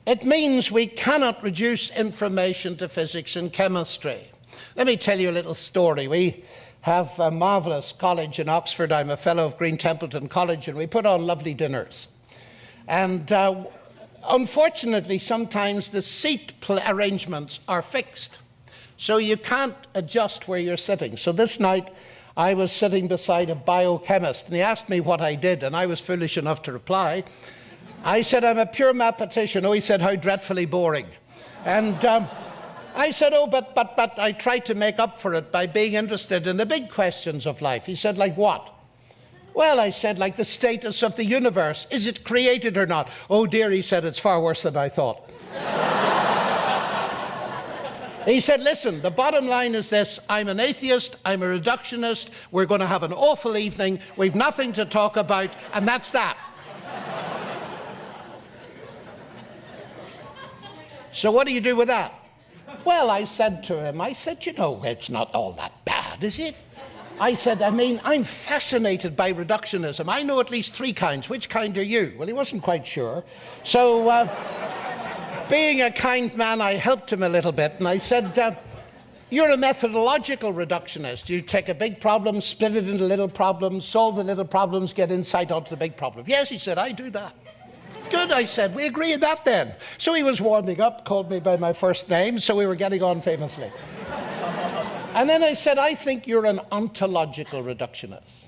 It means we cannot reduce information to physics and chemistry. Let me tell you a little story. We have a marvellous college in Oxford. I'm a fellow of Green Templeton College, and we put on lovely dinners. And unfortunately, sometimes the seat arrangements are fixed, so you can't adjust where you're sitting. So this night, I was sitting beside a biochemist, and he asked me what I did, and I was foolish enough to reply. I said, I'm a pure mathematician. Oh, he said, how dreadfully boring. And I said, oh, but I tried to make up for it by being interested in the big questions of life. He said, like what? Well, I said, like the status of the universe. Is it created or not? Oh, dear, he said, it's far worse than I thought. He said, listen, the bottom line is this. I'm an atheist. I'm a reductionist. We're going to have an awful evening. We've nothing to talk about, and that's that. So what do you do with that? Well, I said to him, you know, it's not all that bad, is it? I said, I'm fascinated by reductionism. I know at least 3 kinds. Which kind are you? Well, he wasn't quite sure. So, being a kind man, I helped him a little bit, and I said, you're a methodological reductionist. You take a big problem, split it into little problems, solve the little problems, get insight onto the big problem. Yes, he said, I do that. Good, I said, we agree on that then. So he was warming up, called me by my first name, so we were getting on famously. And then I said, I think you're an ontological reductionist.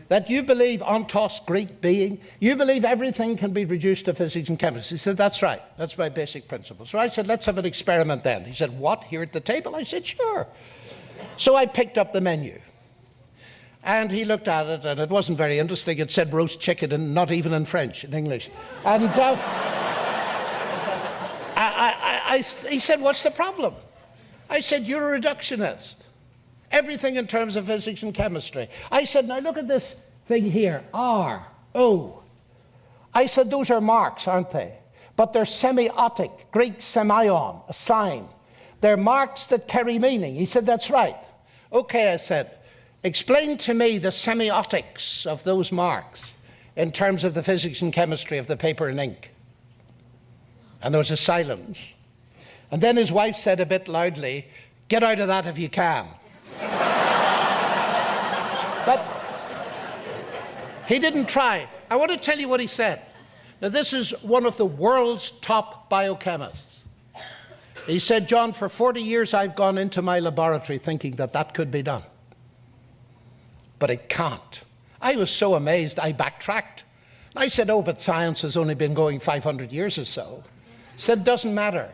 That you believe ontos, Greek being, you believe everything can be reduced to physics and chemistry. He said, that's right, that's my basic principle. So I said, let's have an experiment then. He said, what, here at the table? I said, sure. So I picked up the menu. And he looked at it, and it wasn't very interesting. It said roast chicken, and not even in French, in English. And he said, what's the problem? I said, you're a reductionist. Everything in terms of physics and chemistry. I said, now look at this thing here, R, O. I said, those are marks, aren't they? But they're semiotic, Greek semeion, a sign. They're marks that carry meaning. He said, that's right. Okay, I said, explain to me the semiotics of those marks in terms of the physics and chemistry of the paper and ink. And there was a silence. And then his wife said a bit loudly, get out of that if you can. But he didn't try. I want to tell you what he said. Now, this is one of the world's top biochemists. He said, John, for 40 years I've gone into my laboratory thinking that that could be done. But it can't. I was so amazed, I backtracked. I said, oh, but science has only been going 500 years or so. He said, doesn't matter.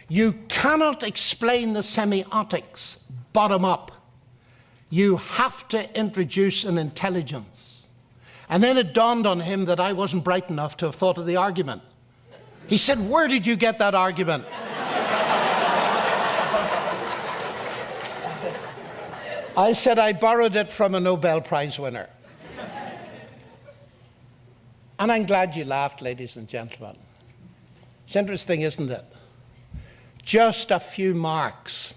You cannot explain the semiotics bottom up. You have to introduce an intelligence. And then it dawned on him that I wasn't bright enough to have thought of the argument. He said, where did you get that argument? I said, I borrowed it from a Nobel Prize winner. And I'm glad you laughed, ladies and gentlemen. It's interesting, isn't it? Just a few marks,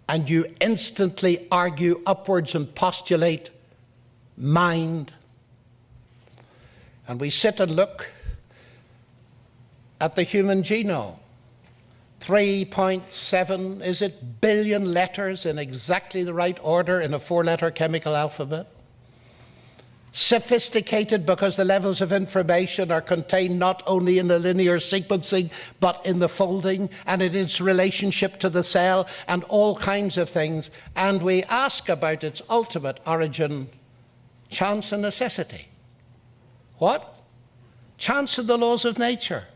and you instantly argue upwards and postulate mind. And we sit and look at the human genome. 3.7, is it, billion letters in exactly the right order in a 4-letter chemical alphabet. Sophisticated because the levels of information are contained not only in the linear sequencing, but in the folding and in its relationship to the cell and all kinds of things. And we ask about its ultimate origin, chance and necessity. What? Chance and the laws of nature.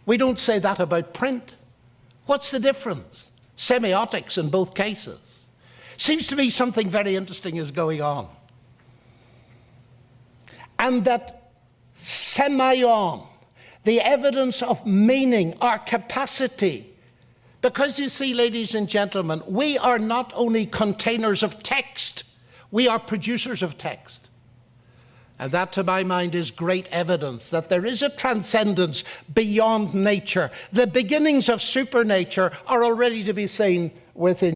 We don't say that about print. What's the difference? Semiotics in both cases. Seems to me something very interesting is going on. And that semeion, the evidence of meaning, our capacity. Because you see, ladies and gentlemen, we are not only containers of text, we are producers of text. And that, to my mind, is great evidence that there is a transcendence beyond nature. The beginnings of supernature are already to be seen within